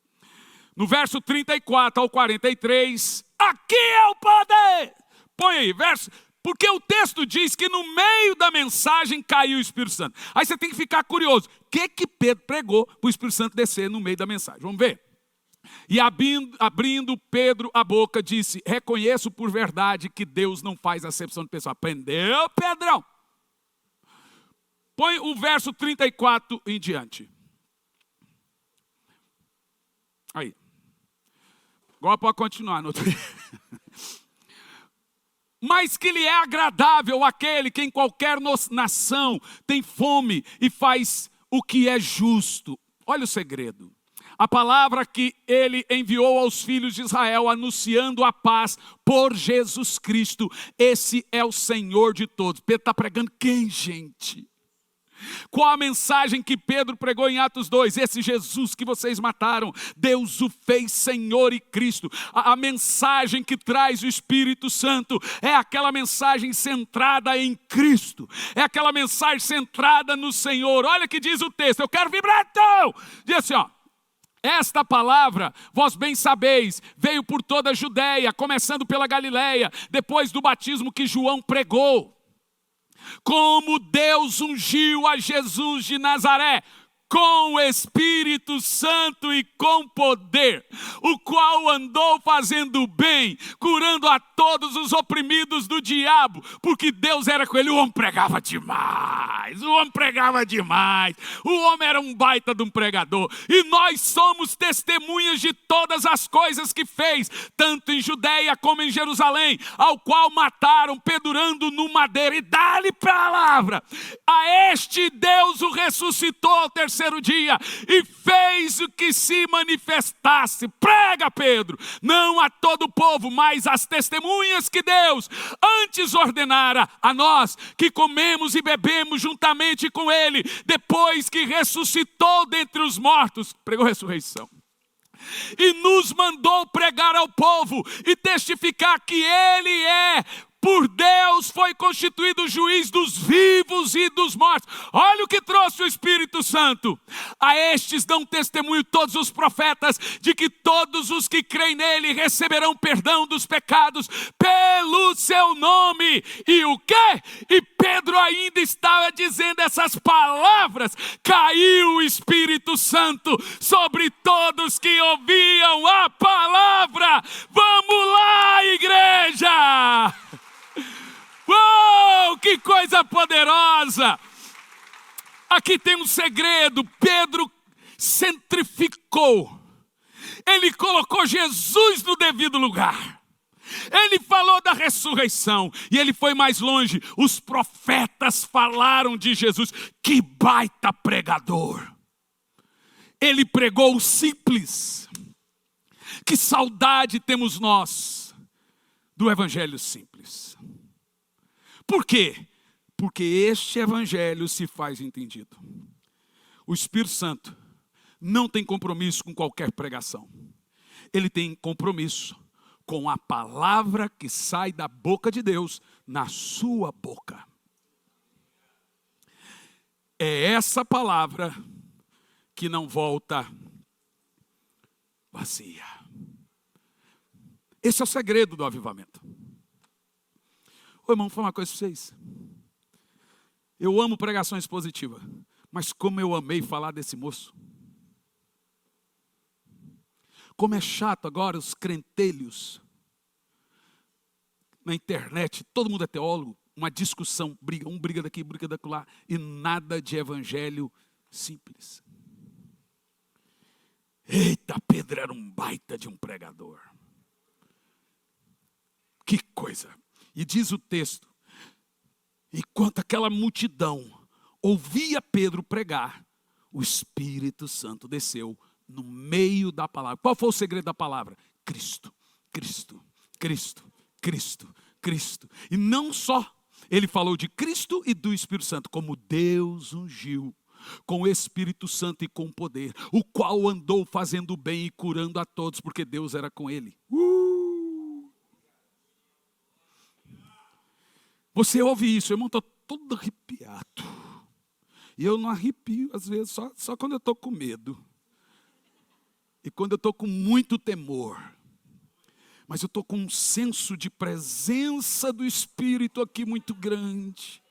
No verso 34 ao 43, aqui é o poder. Põe aí, verso, porque o texto diz que no meio da mensagem caiu o Espírito Santo. Aí você tem que ficar curioso, o que Pedro pregou para o Espírito Santo descer no meio da mensagem? Vamos ver. E abrindo Pedro a boca, disse, reconheço por verdade que Deus não faz acepção de pessoas. Aprendeu, Pedrão? Põe o verso 34 em diante. Aí. Agora pode continuar. No outro. Mas que lhe é agradável aquele que em qualquer nação tem fome e faz o que é justo. Olha o segredo. A palavra que ele enviou aos filhos de Israel, anunciando a paz por Jesus Cristo. Esse é o Senhor de todos. Pedro está pregando quem, gente? Qual a mensagem que Pedro pregou em Atos 2? Esse Jesus que vocês mataram, Deus o fez Senhor e Cristo. A mensagem que traz o Espírito Santo é aquela mensagem centrada em Cristo. É aquela mensagem centrada no Senhor. Olha o que diz o texto, eu quero vibrato. Diz assim, ó. Esta palavra, vós bem sabeis, veio por toda a Judeia, começando pela Galileia, depois do batismo que João pregou. Como Deus ungiu a Jesus de Nazaré, com o Espírito Santo e com poder, o qual andou fazendo bem, curando a todos os oprimidos do diabo, porque Deus era com ele. O homem pregava demais, o homem era um baita de um pregador, e nós somos testemunhas de todas as coisas que fez, tanto em Judeia como em Jerusalém, ao qual mataram, pendurando no madeiro, e dá-lhe palavra, a este Deus o ressuscitou ao terceiro dia, e fez o que se manifestasse. Prega, Pedro, não a todo o povo, mas às testemunhas que Deus antes ordenara a nós, que comemos e bebemos juntamente com ele, depois que ressuscitou dentre os mortos. Pregou ressurreição. E nos mandou pregar ao povo e testificar que ele é, por Deus, foi constituído juiz dos vivos e dos mortos. Olha o que trouxe o Espírito Santo. A estes dão testemunho todos os profetas, de que todos os que creem nele receberão perdão dos pecados pelo seu nome. E o quê? E Pedro ainda estava dizendo essas palavras, caiu o Espírito Santo sobre todos que ouviam a palavra. Vamos lá, igreja! Uou, que coisa poderosa! Aqui tem um segredo. Pedro centrificou. Ele colocou Jesus no devido lugar. Ele falou da ressurreição e ele foi mais longe. Os profetas falaram de Jesus. Que baita pregador! Ele pregou o simples. Que saudade temos nós do evangelho simples. Por quê? Porque este evangelho se faz entendido. O Espírito Santo não tem compromisso com qualquer pregação. Ele tem compromisso com a palavra que sai da boca de Deus na sua boca. É essa palavra que não volta vazia. Esse é o segredo do avivamento. Ô irmão, vou falar uma coisa para vocês. Eu amo pregação expositiva, mas como eu amei falar desse moço. Como é chato agora os crentelhos na internet, todo mundo é teólogo, uma discussão, briga, um briga daqui, briga daquilo lá, e nada de evangelho simples. Eita, Pedro era um baita de um pregador. Que coisa! E diz o texto, enquanto aquela multidão ouvia Pedro pregar, o Espírito Santo desceu no meio da palavra. Qual foi o segredo da palavra? Cristo, Cristo, Cristo, Cristo, Cristo. E não só ele falou de Cristo e do Espírito Santo, como Deus ungiu com o Espírito Santo e com poder, o qual andou fazendo bem e curando a todos, porque Deus era com ele. Você ouve isso, irmão, estou todo arrepiado. E eu não arrepio, às vezes, só quando eu estou com medo. E quando eu estou com muito temor. Mas eu estou com um senso de presença do Espírito aqui muito grande.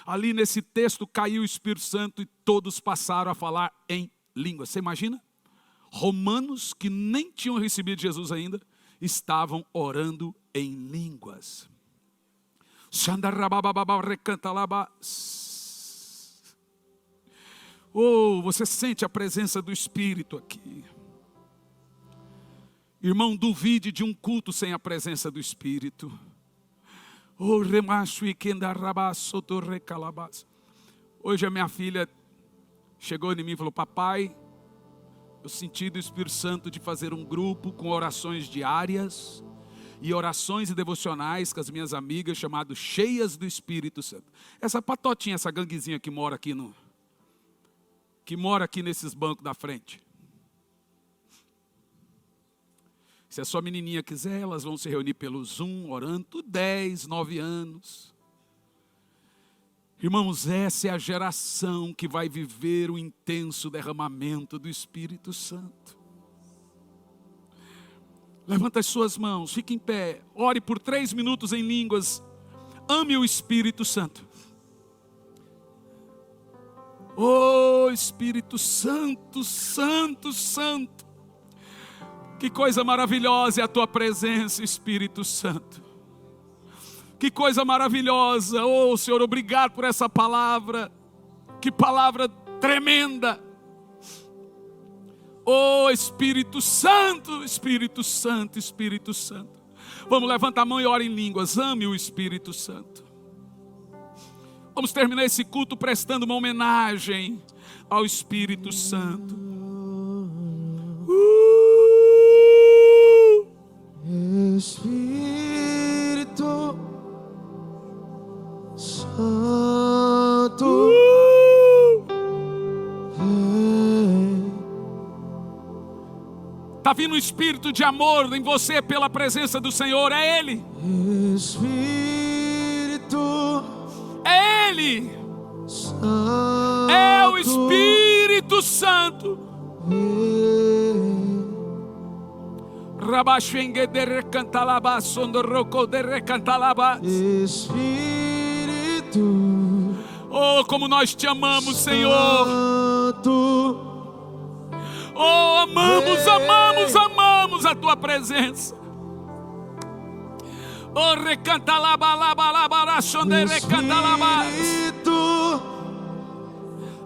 Ali nesse texto caiu o Espírito Santo e todos passaram a falar em línguas. Você imagina? Romanos que nem tinham recebido Jesus ainda, estavam orando em línguas. Oh, você sente a presença do Espírito aqui. Irmão, duvide de um culto sem a presença do Espírito. Oh, hoje a minha filha chegou em mim e falou: papai, eu senti do Espírito Santo de fazer um grupo com orações diárias e orações e devocionais com as minhas amigas, chamado Cheias do Espírito Santo. Essa patotinha, essa ganguezinha que mora aqui nesses bancos da frente. Se a sua menininha quiser, elas vão se reunir pelo Zoom, orando, 10, 9 anos. Irmãos, essa é a geração que vai viver o intenso derramamento do Espírito Santo. Levanta as suas mãos, fique em pé, ore por 3 minutos em línguas, ame o Espírito Santo. Oh, Espírito Santo, Santo, Santo. Que coisa maravilhosa é a tua presença, Espírito Santo. Que coisa maravilhosa. Oh, Senhor, obrigado por essa palavra. Que palavra tremenda. Oh, Espírito Santo, Espírito Santo, Espírito Santo. Vamos levantar a mão e ora em línguas. Ame o Espírito Santo. Vamos terminar esse culto prestando uma homenagem ao Espírito Santo. Espírito Santo, está vindo um espírito de amor em você pela presença do Senhor. É Ele. Espírito É Ele. Santo, É o Espírito Santo. Espírito, oh, como nós te amamos, Senhor. Santo, Oh, amamos, amamos, amamos a tua presença. Oh, recantalaba, laba, laba, rachonde, recantalaba. Espírito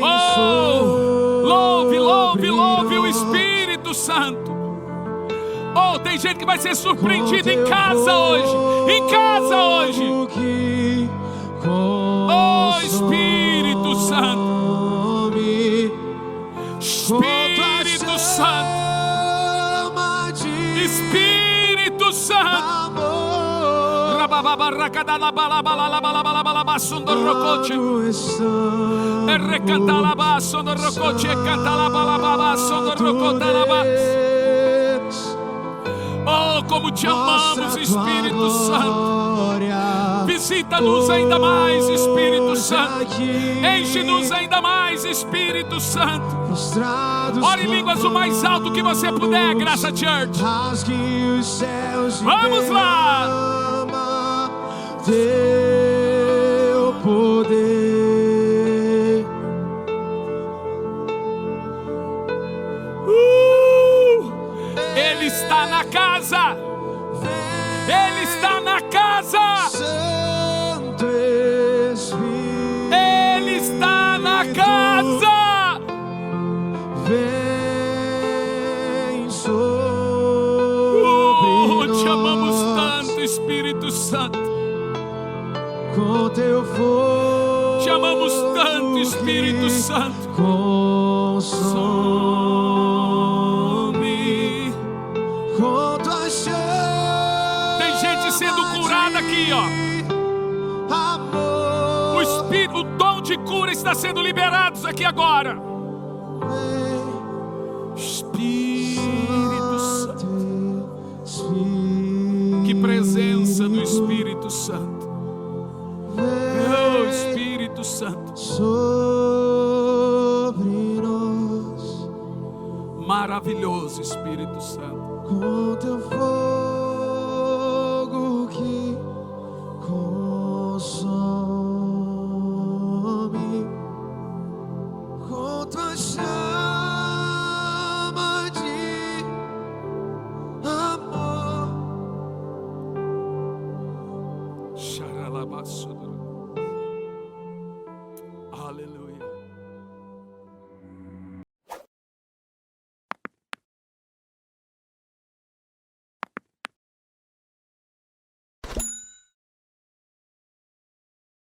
Oh, louve, louve, louve o Espírito Santo. Oh, tem gente que vai ser surpreendida em casa hoje. Em casa hoje. Oh, Espírito Santo. Espírito Santo. Espírito Santo. Oh, como te amamos, Espírito Santo. Visita-nos ainda mais, Espírito Santo. Enche-nos ainda mais, Espírito Santo. Ore em línguas o mais alto que você puder, Graça Church. Vamos lá. Teu poder. Ele está na casa. Ele está na casa. Santo Espírito. Ele está na casa. Vem sobre nós. Te amamos tanto, Espírito Santo. Com teu fogo. Te amamos tanto, Espírito Santo. Consome. Com tua chama. Tem gente sendo curada aqui, ó. Amor. O Espírito, o dom de cura está sendo liberado aqui agora. Espírito Santo. Que presença do Espírito Santo. Oh, Espírito Santo. Sobre nós. Maravilhoso Espírito Santo. Com teu fogo que consome. Com tua chama de amor. Xaralabaço.